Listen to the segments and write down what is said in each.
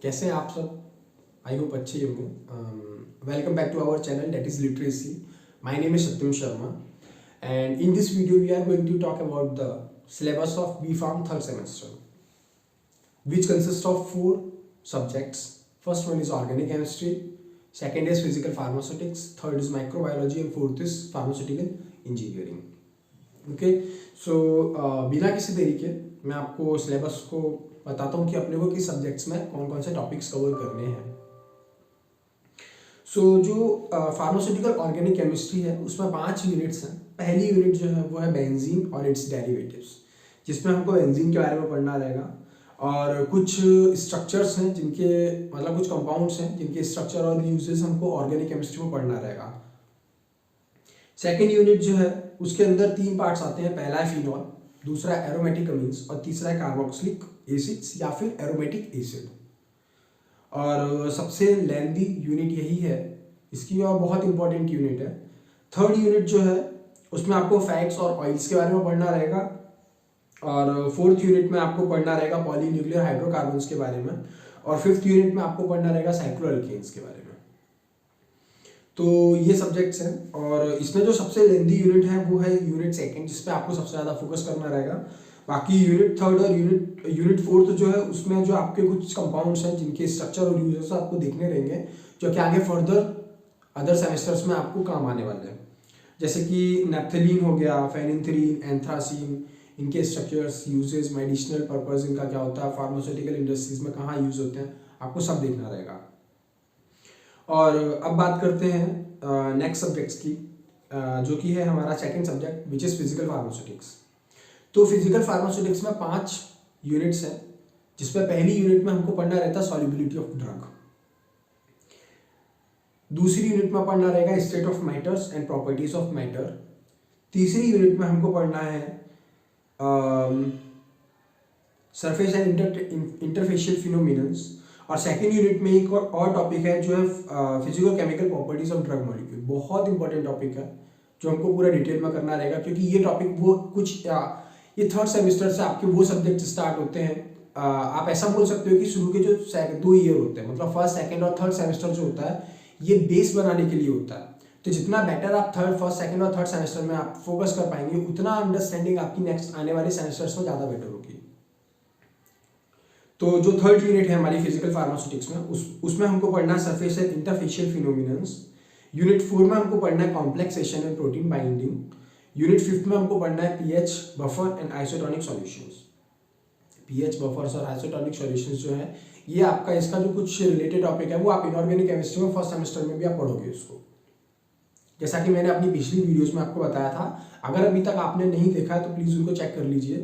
कैसे हैं आप सब? आई होप अच्छे ही होंगे। Welcome back to our channel that is literacy. My name is Satyam Sharma and in this video we are going to talk about the syllabus of B.Pharm third semester, which consists of 4 subjects. First one is organic chemistry, second is physical pharmaceutics, third is microbiology and fourth is pharmaceutical engineering. Okay, so बिना किसी देरी के मैं आपको syllabus को बताता हूँ कि अपने को किस सब्जेक्ट्स में कौन कौन से टॉपिक्स कवर करने हैं। जो फार्मास्यूटिकल ऑर्गेनिक केमिस्ट्री है उसमें 5 यूनिट्स हैं। पहली यूनिट जो है वो है बेंजीन और इट्स डेरिवेटिव्स, जिसमें हमको बेंजीन के बारे में पढ़ना रहेगा और कुछ स्ट्रक्चर्स हैं जिनके मतलब कुछ कंपाउंड्स हैं जिनके स्ट्रक्चर और यूजेस हमको ऑर्गेनिक केमिस्ट्री में पढ़ना रहेगा। सेकेंड यूनिट जो है उसके अंदर 3 पार्ट्स आते हैं। पहला है फिनॉल, दूसरा है एरोमेटिक अमीन्स और तीसरा है कार्बोक्सिलिक एसिड्स या फिर एरोमेटिक एसिड। और सबसे लेंदी यूनिट यही है इसकी और बहुत इंपॉर्टेंट यूनिट है। थर्ड यूनिट जो है उसमें आपको फैट्स और ऑयल्स के बारे में पढ़ना रहेगा और फोर्थ यूनिट में आपको पढ़ना रहेगा पॉलीन्यूक्लियर हाइड्रोकार्बन्स के बारे में और फिफ्थ यूनिट में आपको पढ़ना रहेगा साइक्लोएल्केन्स के बारे में। तो ये सब्जेक्ट्स हैं और इसमें जो सबसे लेंदी यूनिट है वो है यूनिट सेकंड, जिस पे आपको सबसे ज़्यादा फोकस करना रहेगा। बाकी यूनिट थर्ड और यूनिट फोर्थ जो है उसमें जो आपके कुछ कंपाउंड्स हैं जिनके स्ट्रक्चर और यूजेस आपको देखने रहेंगे जो कि आगे फर्दर अदर सेमेस्टर्स में आपको काम आने वाले हैं, जैसे कि नैप्थलीन हो गया, फेनिंथ्रीन, एंथ्रासीन, इनके स्ट्रक्चर्स, यूजेस, मेडिसिनल पर्पस इनका क्या होता है, फार्मास्यूटिकल इंडस्ट्रीज में कहाँ यूज होते हैं, आपको सब देखना रहेगा। और अब बात करते हैं नेक्स्ट सब्जेक्ट्स की, जो कि है हमारा second subject which is physical pharmaceutics. तो फिजिकल फार्मास्यूटिक्स में 5 यूनिट्स हैं, जिसमें पहली यूनिट में हमको पढ़ना रहता है सॉल्युबिलिटी ऑफ ड्रग, दूसरी यूनिट में पढ़ना रहेगा state of matters and properties of matter, तीसरी यूनिट में हमको पढ़ना है सरफेस एंड इंटरफेशियल फिनोमिनन्स और सेकेंड यूनिट में एक और टॉपिक है जो है physical chemical properties of drug molecule. बहुत इंपॉर्टेंट टॉपिक है जो हमको पूरा डिटेल में करना रहेगा, क्योंकि ये टॉपिक वो कुछ ये थर्ड सेमेस्टर से आपके वो सब्जेक्ट स्टार्ट होते हैं। आप ऐसा बोल सकते हो कि शुरू के जो 2 ईयर होते हैं, मतलब फर्स्ट सेकंड और थर्ड सेमेस्टर जो होता है ये बेस बनाने के लिए होता है। तो जितना बेटर आप फर्स्ट सेकंड और थर्ड सेमेस्टर में आप फोकस कर पाएंगे उतना अंडरस्टैंडिंग आपकी नेक्स्ट आने वाले सेमेस्टर्स में ज़्यादा बेटर होगी। तो जो थर्ड यूनिट है हमारी फिजिकल फार्मास्यूटिक्स में उसमें हमको पढ़ना है surface and interfacial phenomenons. Unit 4 में हमको पढ़ना है complexation and protein binding. Unit 5 में हमको पढ़ना है pH buffer and isotonic solutions. PH buffers और आइसोटोनिक सॉल्यूशंस जो है ये आपका इसका जो कुछ रिलेटेड टॉपिक है वो आप इनऑर्गेनिक केमिस्ट्री में फर्स्ट सेमेस्टर में भी आप पढ़ोगे उसको, जैसा कि मैंने अपनी पिछली वीडियोस में आपको बताया था। अगर अभी तक आपने नहीं देखा है तो प्लीज़ उनको चेक कर लीजिए।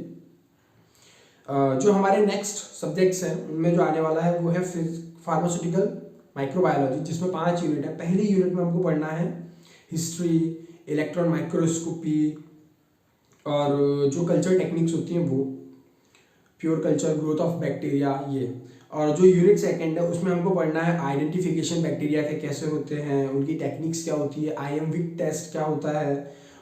जो हमारे नेक्स्ट सब्जेक्ट्स हैं उनमें जो आने वाला है वो है फार्मास्यूटिकल माइक्रोबायोलॉजी, जिसमें 5 यूनिट है। पहली यूनिट में हमको पढ़ना है हिस्ट्री, इलेक्ट्रॉन माइक्रोस्कोपी और जो कल्चर टेक्निक्स होती हैं वो, pure culture, growth of bacteria ये। और जो यूनिट सेकंड है उसमें हमको पढ़ना है आइडेंटिफिकेशन बैक्टीरिया के कैसे होते हैं, उनकी टेक्निक्स क्या होती है, आईएमविक टेस्ट क्या होता है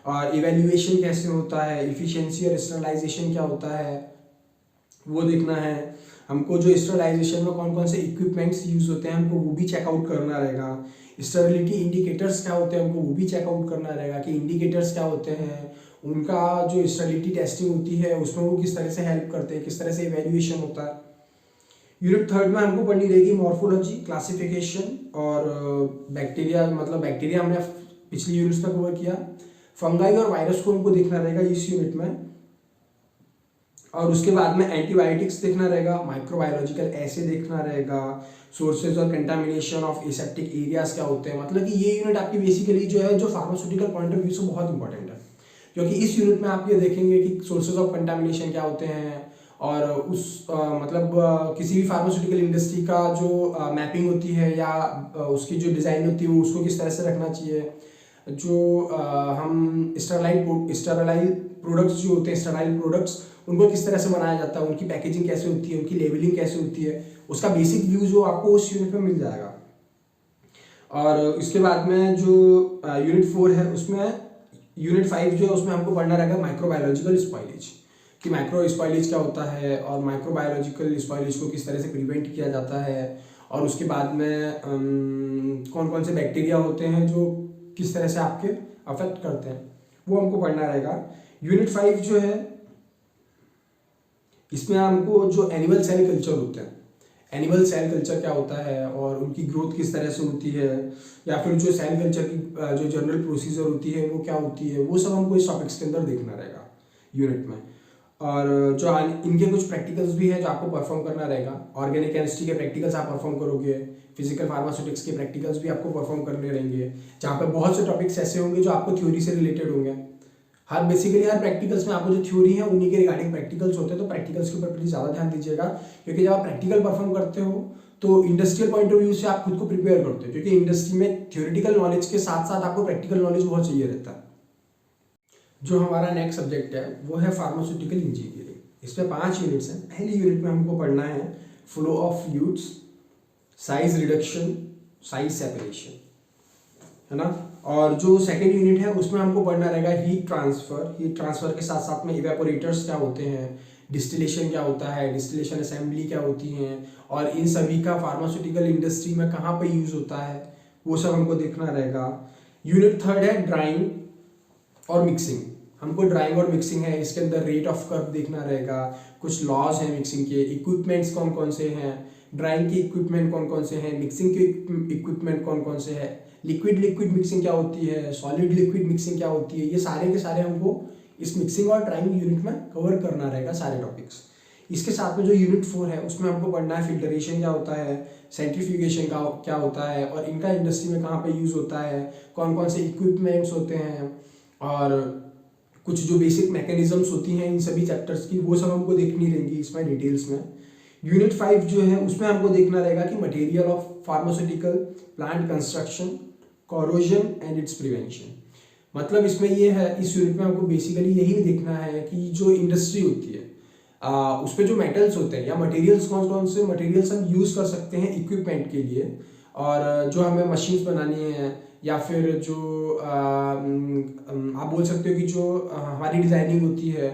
और इवेल्युएशन कैसे होता है, इफिशिएंसी और स्टरलाइजेशन क्या होता है वो देखना है हमको। जो स्टरलाइजेशन में कौन कौन से इक्विपमेंट्स यूज होते हैं हमको वो भी चेकआउट करना रहेगा। स्टेरिलिटी इंडिकेटर्स क्या होते हैं हमको वो भी चेकआउट करना रहेगा कि इंडिकेटर्स क्या होते हैं, उनका जो स्टेरिलिटी टेस्टिंग होती है उसमें वो किस तरह से हेल्प करते हैं, किस तरह से इवेल्युएशन होता है। यूनिट 3 में हमको पढ़नी रहेगी मॉर्फोलॉजी, क्लासिफिकेशन और बैक्टीरिया, मतलब बैक्टीरिया हमने पिछली यूनिट्स में कवर किया। फंगाई और वायरस को हमको देखना रहेगा इस यूनिट में। और उसके बाद में एंटीबायोटिक्स देखना रहेगा, माइक्रोबायोलॉजिकल एसे देखना रहेगा, सोर्सेज और कंटामिनेशन ऑफ एसेप्टिक एरियाज क्या होते हैं। मतलब कि ये यूनिट आपकी बेसिकली जो है जो फार्मास्यूटिकल पॉइंट ऑफ व्यू से बहुत इंपॉर्टेंट है, क्योंकि इस यूनिट में आप ये देखेंगे कि सोर्सेज ऑफ कंटामिनेशन क्या होते हैं और किसी भी फार्मास्यूटिकल इंडस्ट्री का जो मैपिंग होती है या उसकी जो डिज़ाइन होती है वो उसको किस तरह से रखना चाहिए। जो हम स्टरलाइल प्रोडक्ट्स जो होते हैं, स्टरलाइल प्रोडक्ट्स, उनको किस तरह से बनाया जाता है, उनकी पैकेजिंग कैसे होती है, उनकी लेबलिंग कैसे होती है, उसका बेसिक व्यू जो आपको उस यूनिट में मिल जाएगा। और इसके बाद में जो यूनिट 4 है उसमें यूनिट 5 जो है उसमें हमको पढ़ना रहेगा माइक्रोबायोलॉजिकल स्पॉइलेज, कि माइक्रो स्पॉइलेज क्या होता है और माइक्रोबायोलॉजिकल स्पॉइलेज को किस तरह से प्रिवेंट किया जाता है और उसके बाद में कौन कौन से बैक्टीरिया होते हैं जो किस तरह से आपके अफेक्ट करते हैं, वो हमको पढ़ना रहेगा। यूनिट 5 जो है इसमें हमको जो एनिमल सेल कल्चर होते हैं, एनिमल सेल कल्चर क्या होता है और उनकी ग्रोथ किस तरह से होती है, या फिर जो सेल कल्चर की जो जनरल प्रोसीजर होती है वो क्या होती है, वो सब हमको इस टॉपिक्स के अंदर देखना रहेगा यूनिट में। और जो इनके कुछ प्रैक्टिकल्स भी हैं जो आपको परफॉर्म करना रहेगा। ऑर्गेनिक केमिस्ट्री के प्रैक्टिकल्स आप परफॉर्म करोगे, फिजिकल फार्मास्यूटिक्स के प्रैक्टिकल्स भी आपको परफॉर्म करने रहेंगे, जहाँ पे बहुत से टॉपिक्स ऐसे होंगे जो आपको थ्योरी से रिलेटेड होंगे। बेसिकली हर प्रैक्टिकल्स में आपको जो थ्योरी है उन्हीं के रिगार्डिंग प्रैक्टिकल्स होते हैं, तो प्रैक्टिकल्स के ऊपर प्लीज ज़्यादा ध्यान दीजिएगा, क्योंकि जब आप प्रैक्टिकल परफॉर्म करते हो तो इंडस्ट्रियल पॉइंट ऑफ व्यू से आप खुद को प्रिपेयर करते हो, क्योंकि इंडस्ट्री में थ्योरेटिकल नॉलेज के साथ साथ आपको प्रैक्टिकल नॉलेज बहुत चाहिए रहता है। जो हमारा नेक्स्ट सब्जेक्ट है वो है फार्मास्यूटिकल इंजीनियरिंग। इसमें 5 यूनिट्स हैं। पहली यूनिट में हमको पढ़ना है flow of fluids, size reduction, size separation, है ना। और जो सेकेंड यूनिट है उसमें हमको पढ़ना रहेगा हीट ट्रांसफर। हीट ट्रांसफर के साथ साथ में इवेपोरेटर्स क्या होते हैं, डिस्टिलेशन क्या होता है, डिस्टिलेशन असेंबली क्या होती हैं, और इन सभी का फार्मास्यूटिकल इंडस्ट्री में कहाँ पे यूज होता है, वो सब हमको देखना रहेगा। यूनिट 3 है ड्राइंग और मिक्सिंग। हमको ड्राइंग और मिक्सिंग है, इसके अंदर रेट ऑफ कर्व देखना रहेगा, कुछ लॉज हैं मिक्सिंग के, इक्विपमेंट्स कौन कौन से हैं, ड्राइंग के इक्विपमेंट कौन कौन से हैं, मिक्सिंग के इक्विपमेंट कौन कौन से हैं, लिक्विड लिक्विड मिक्सिंग क्या होती है, सॉलिड लिक्विड मिक्सिंग क्या होती है, ये सारे के सारे हमको इस मिक्सिंग और ड्राइंग यूनिट में कवर करना रहेगा सारे टॉपिक्स। इसके साथ में जो यूनिट 4 है उसमें हमको पढ़ना है फिल्टरेशन क्या होता है, सेंट्रीफ्यूगेशन का क्या होता है, और इनका इंडस्ट्री में कहाँ पे यूज़ होता है, कौन कौन से इक्विपमेंट्स होते हैं, और कुछ जो बेसिक मैकेनिज्म्स होती हैं इन सभी चैप्टर्स की, वो सब हमको देखनी रहेंगी इसमें डिटेल्स में। यूनिट 5 जो है उसमें हमको देखना रहेगा कि material of pharmaceutical plant construction, corrosion and it's prevention. मतलब इसमें ये है, इस यूनिट में हमको बेसिकली यही देखना है कि जो इंडस्ट्री होती है उस पर जो मेटल्स होते हैं या मटेरियल्स कौन कौन से मटेरियल्स हम यूज़ कर सकते हैं इक्विपमेंट के लिए, और जो हमें मशीन्स बनानी है, या फिर जो आप बोल सकते हो कि जो हमारी डिज़ाइनिंग होती है,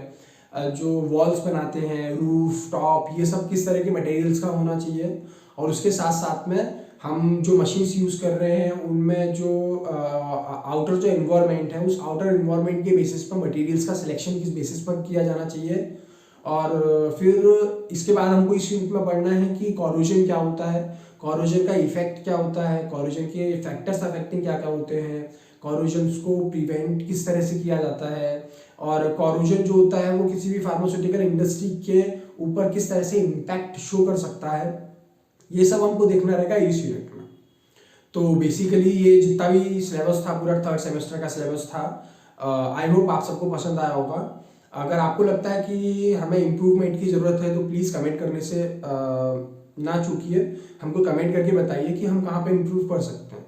जो वॉल्स बनाते हैं, रूफ टॉप, ये सब किस तरह के मटेरियल्स का होना चाहिए। और उसके साथ साथ में हम जो मशीन्स यूज़ कर रहे हैं उनमें जो आउटर जो एनवायरनमेंट है, उस आउटर एनवायरनमेंट के बेसिस पर मटेरियल्स का सिलेक्शन किस बेसिस पर किया जाना चाहिए। और फिर इसके बाद हमको इस यूनिट में पढ़ना है कि कॉरोजन क्या होता है, कॉरोजन का इफेक्ट क्या होता है, कॉरोजन के फैक्टर्स अफेक्टिंग क्या क्या होते हैं, कॉरोजन को प्रिवेंट किस तरह से किया जाता है, और कॉरोजन जो होता है वो किसी भी फार्मास्यूटिकल इंडस्ट्री के ऊपर किस तरह से इम्पैक्ट शो कर सकता है, ये सब हमको देखना रहेगा इस यूनिट में। तो बेसिकली ये जितना भी सिलेबस था, पूरा 3rd सेमेस्टर का सिलेबस था, आई होप आप सबको पसंद आया होगा। अगर आपको लगता है कि हमें इम्प्रूवमेंट की ज़रूरत है तो प्लीज़ कमेंट करने से ना चूकिए, हमको कमेंट करके बताइए कि हम कहाँ पे इम्प्रूव कर सकते हैं।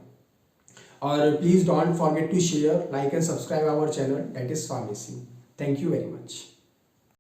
और please don't forget to share, like and subscribe our channel, that is pharmacy. Thank you very much.